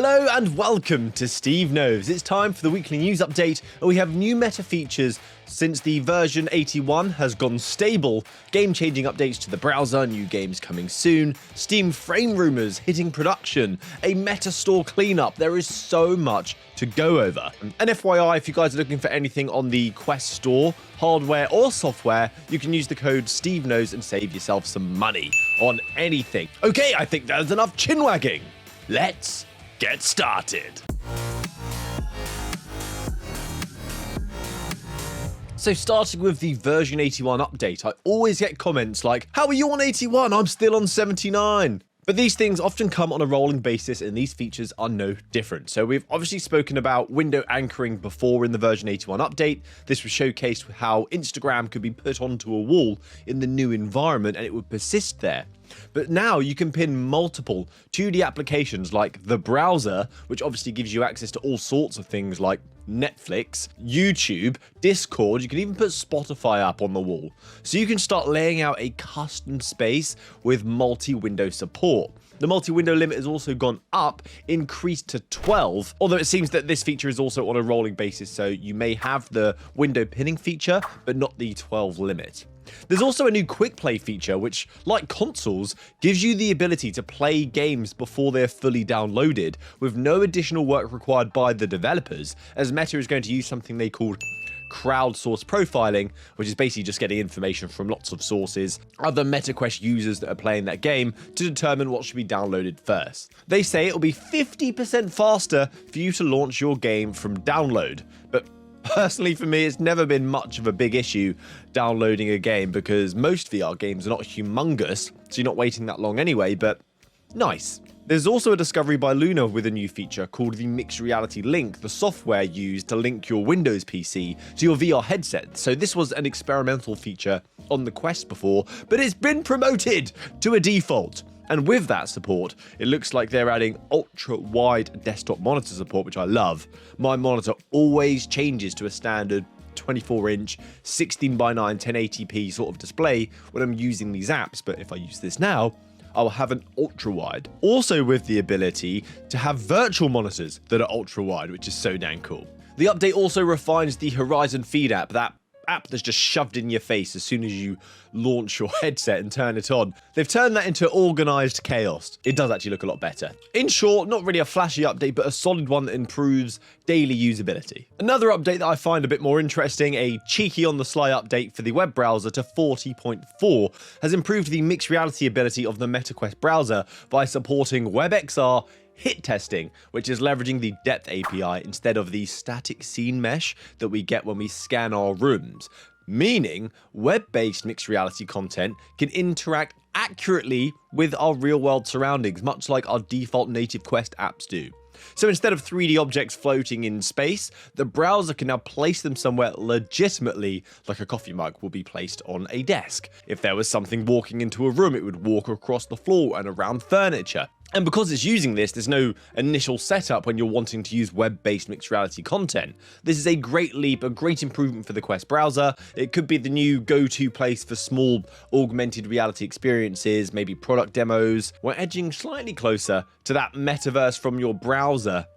Hello and welcome to SteveKnows. It's time for the weekly news update, and we have new meta features since the version 81 has gone stable, game-changing updates to the browser, new games coming soon, Steam frame rumours hitting production, a meta store cleanup. There is so much to go over. And FYI, if you guys are looking for anything on the Quest store, hardware or software, you can use the code SteveKnows and save yourself some money on anything. Okay, I think that's enough chin-wagging. Let's get started. So starting with the version 81 update, I always get comments like, how are you on 81? I'm still on 79. But these things often come on a rolling basis, and these features are no different. So we've obviously spoken about window anchoring before in the version 81 update. This was showcased with how Instagram could be put onto a wall in the new environment and it would persist there. But now you can pin multiple 2D applications like the browser, which obviously gives you access to all sorts of things like Netflix, YouTube, Discord. You can even put Spotify up on the wall. So you can start laying out a custom space with multi-window support. The multi-window limit has also gone up, increased to 12, although it seems that this feature is also on a rolling basis, so you may have the window pinning feature, but not the 12 limit. There's also a new quick play feature, which, like consoles, gives you the ability to play games before they're fully downloaded, with no additional work required by the developers, as Meta is going to use something they call crowdsourced profiling, which is basically just getting information from lots of sources, other MetaQuest users that are playing that game, to determine what should be downloaded first. They say it will be 50% faster for you to launch your game from download, but personally, for me, it's never been much of a big issue downloading a game because most VR games are not humongous, so you're not waiting that long anyway, but nice. There's also a discovery by Luna with a new feature called the Mixed Reality Link, the software used to link your Windows PC to your VR headset. So this was an experimental feature on the Quest before, but it's been promoted to a default. And with that support, it looks like they're adding ultra-wide desktop monitor support, which I love. My monitor always changes to a standard 24-inch, 16:9, 1080p sort of display when I'm using these apps, but if I use this now, I'll have an ultra-wide. Also with the ability to have virtual monitors that are ultra-wide, which is so dang cool. The update also refines the Horizon Feed app, that app that's just shoved in your face as soon as you launch your headset and turn it on. They've turned that into organized chaos. It does actually look a lot better. In short, not really a flashy update, but a solid one that improves daily usability. Another update that I find a bit more interesting, a cheeky on the sly update for the web browser to 40.4, has improved the mixed reality ability of the MetaQuest browser by supporting WebXR hit testing, which is leveraging the depth API instead of the static scene mesh that we get when we scan our rooms, meaning web-based mixed reality content can interact accurately with our real-world surroundings, much like our default native Quest apps do. So instead of 3D objects floating in space, the browser can now place them somewhere legitimately, like a coffee mug will be placed on a desk. If there was something walking into a room, it would walk across the floor and around furniture. And because it's using this, there's no initial setup when you're wanting to use web-based mixed reality content. This is a great leap, a great improvement for the Quest browser. It could be the new go-to place for small augmented reality experiences, maybe product demos. We're edging slightly closer to that metaverse from your browser,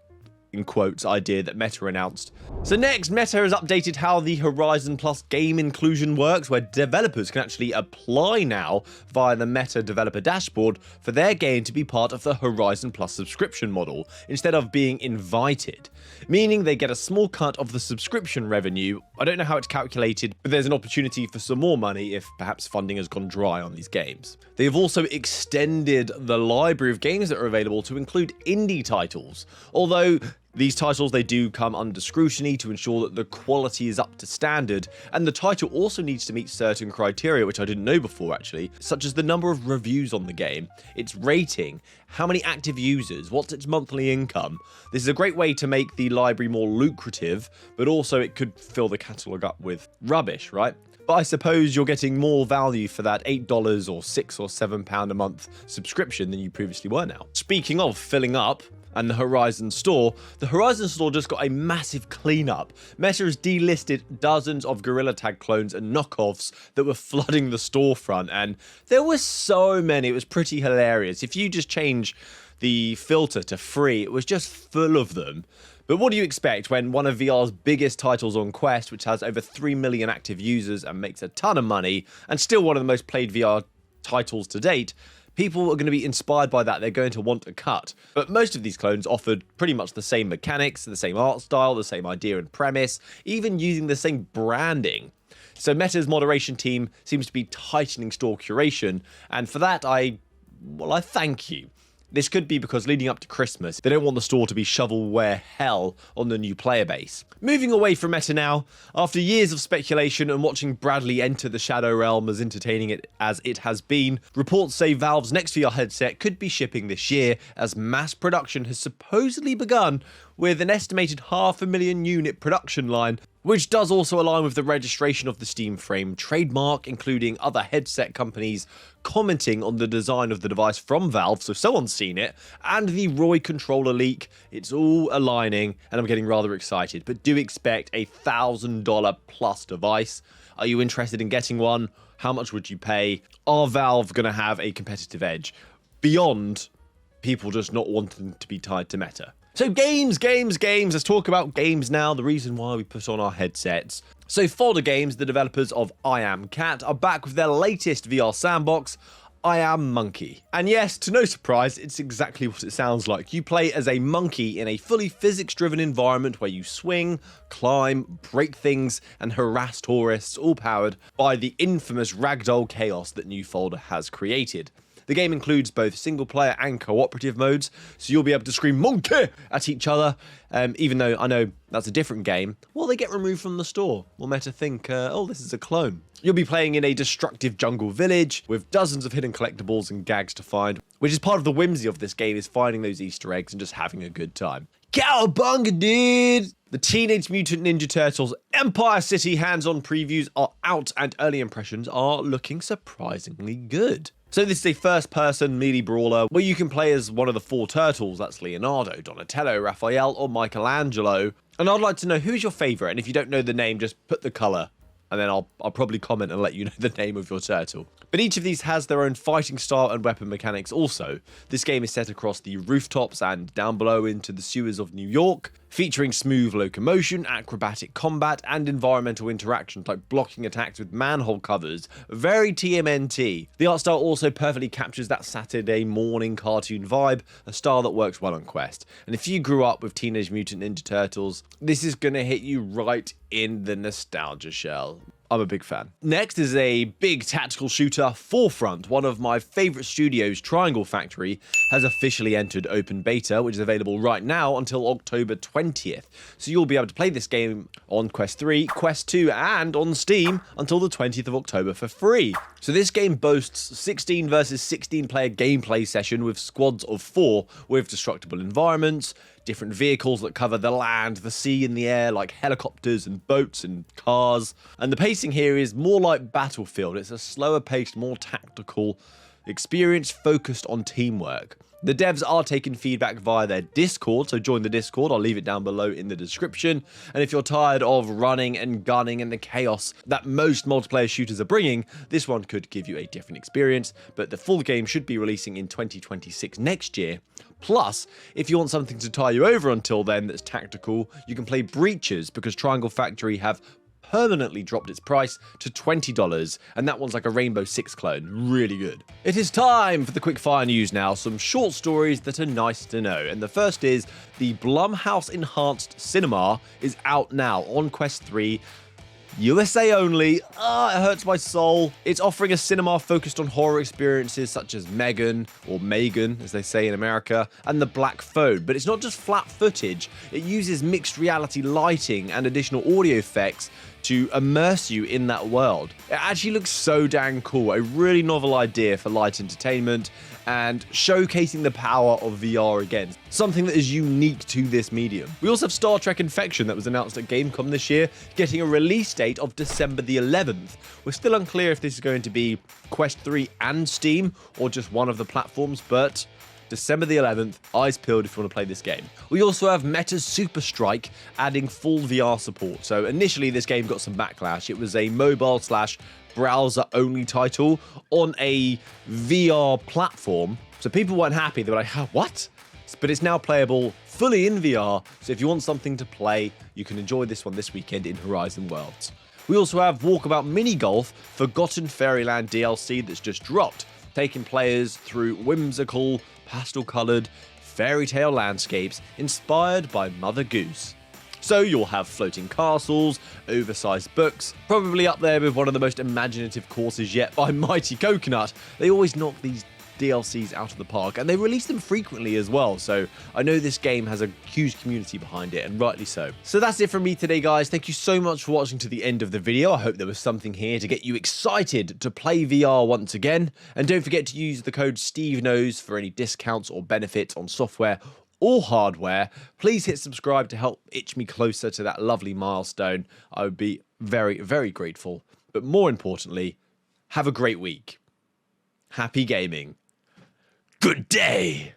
in quotes, idea that Meta announced. So next, Meta has updated how the Horizon Plus game inclusion works, where developers can actually apply now via the Meta developer dashboard for their game to be part of the Horizon Plus subscription model, instead of being invited, meaning they get a small cut of the subscription revenue. I don't know how it's calculated, but there's an opportunity for some more money if perhaps funding has gone dry on these games. They've also extended the library of games that are available to include indie titles, although these titles, they do come under scrutiny to ensure that the quality is up to standard, and the title also needs to meet certain criteria, which I didn't know before actually, such as the number of reviews on the game, its rating, how many active users, what's its monthly income. This is a great way to make the library more lucrative, but also it could fill the catalogue up with rubbish, right? But I suppose you're getting more value for that $8 or £6 or £7 a month subscription than you previously were now. Speaking of filling up, and the Horizon Store just got a massive cleanup. Meta has delisted dozens of Gorilla Tag clones and knockoffs that were flooding the storefront, and there were so many, it was pretty hilarious. If you just change the filter to free, it was just full of them. But what do you expect when one of VR's biggest titles on Quest, which has over 3 million active users and makes a ton of money, and still one of the most played VR titles to date, people are going to be inspired by that. They're going to want a cut. But most of these clones offered pretty much the same mechanics, the same art style, the same idea and premise, even using the same branding. So Meta's moderation team seems to be tightening store curation, and for that I thank you. This could be because leading up to Christmas, they don't want the store to be shovelware hell on the new player base. Moving away from Meta now, after years of speculation and watching Bradley enter the Shadow Realm as entertaining as it has been, reports say Valve's next VR headset could be shipping this year, as mass production has supposedly begun with an estimated 500,000 unit production line, which does also align with the registration of the Steam Frame trademark, including other headset companies commenting on the design of the device from Valve, so someone's seen it, and the Roy controller leak. It's all aligning, and I'm getting rather excited, but do expect a $1,000 plus device. Are you interested in getting one? How much would you pay? Are Valve going to have a competitive edge beyond people just not wanting to be tied to Meta? So games. Let's talk about games now, the reason why we put on our headsets. So Folder Games, the developers of I Am Cat, are back with their latest VR sandbox, I Am Monkey. And yes, to no surprise, it's exactly what it sounds like. You play as a monkey in a fully physics-driven environment where you swing, climb, break things, and harass tourists, all powered by the infamous ragdoll chaos that New Folder has created. The game includes both single-player and cooperative modes, so you'll be able to scream "monkey" at each other, even though I know that's a different game. Will they get removed from the store? Will Meta think, oh, this is a clone? You'll be playing in a destructive jungle village with dozens of hidden collectibles and gags to find, which is part of the whimsy of this game, is finding those Easter eggs and just having a good time. Cowabunga, dude! The Teenage Mutant Ninja Turtles Empire City hands-on previews are out, and early impressions are looking surprisingly good. So this is a first-person melee brawler where you can play as one of the 4 turtles. That's Leonardo, Donatello, Raphael, or Michelangelo. And I'd like to know, who's your favourite? And if you don't know the name, just put the colour, and then I'll probably comment and let you know the name of your turtle. But each of these has their own fighting style and weapon mechanics also. This game is set across the rooftops and down below into the sewers of New York, featuring smooth locomotion, acrobatic combat, and environmental interactions like blocking attacks with manhole covers. Very TMNT. The art style also perfectly captures that Saturday morning cartoon vibe, a style that works well on Quest. And if you grew up with Teenage Mutant Ninja Turtles, this is gonna hit you right in the nostalgia shell. I'm a big fan. Next is a big tactical shooter, Forefront. One of my favorite studios, Triangle Factory, has officially entered open beta, which is available right now until October 20th. So you'll be able to play this game on Quest 3, Quest 2, and on Steam until the 20th of October for free. So this game boasts 16 versus 16 player gameplay session with squads of 4 with destructible environments, different vehicles that cover the land, the sea, and the air, like helicopters and boats and cars. And the pacing here is more like Battlefield. It's a slower paced, more tactical experience focused on teamwork. The devs are taking feedback via their Discord, so join the Discord. I'll leave it down below in the description. And if you're tired of running and gunning and the chaos that most multiplayer shooters are bringing, this one could give you a different experience. But the full game should be releasing in 2026 next year. Plus, if you want something to tie you over until then that's tactical, you can play Breaches, because Triangle Factory have permanently dropped its price to $20, and that one's like a Rainbow Six clone. Really good. It is time for the quickfire news now, some short stories that are nice to know. And the first is the Blumhouse Enhanced Cinema is out now on Quest 3. USA only. It hurts my soul. It's offering a cinema focused on horror experiences such as Megan, or Megan as they say in America, and The Black Phone. But it's not just flat footage. It uses mixed reality lighting and additional audio effects to immerse you in that world. It actually looks so dang cool. A really novel idea for light entertainment and showcasing the power of VR again. Something that is unique to this medium. We also have Star Trek Infection that was announced at Gamescom this year, getting a release date of December the 11th. We're still unclear if this is going to be Quest 3 and Steam or just one of the platforms, but December the 11th, eyes peeled if you want to play this game. We also have Meta's Super Strike adding full VR support. So initially this game got some backlash. It was a mobile/browser only title on a VR platform. So people weren't happy. They were like, what? but it's now playable fully in VR, so if you want something to play, you can enjoy this one this weekend in Horizon Worlds. We also have Walkabout Minigolf Forgotten Fairyland DLC that's just dropped, taking players through whimsical, pastel-coloured, fairy tale landscapes inspired by Mother Goose. So you'll have floating castles, oversized books, probably up there with one of the most imaginative courses yet by Mighty Coconut. They always knock these DLCs out of the park, and they release them frequently as well, so I know this game has a huge community behind it, and rightly so. So that's it from me today, guys. Thank you so much for watching to the end of the video. I hope there was something here to get you excited to play VR once again, and don't forget to use the code SteveKnows for any discounts or benefits on software or hardware. Please hit subscribe to help itch me closer to that lovely milestone. I would be very, very grateful. But more importantly, have a great week. Happy gaming. Good day!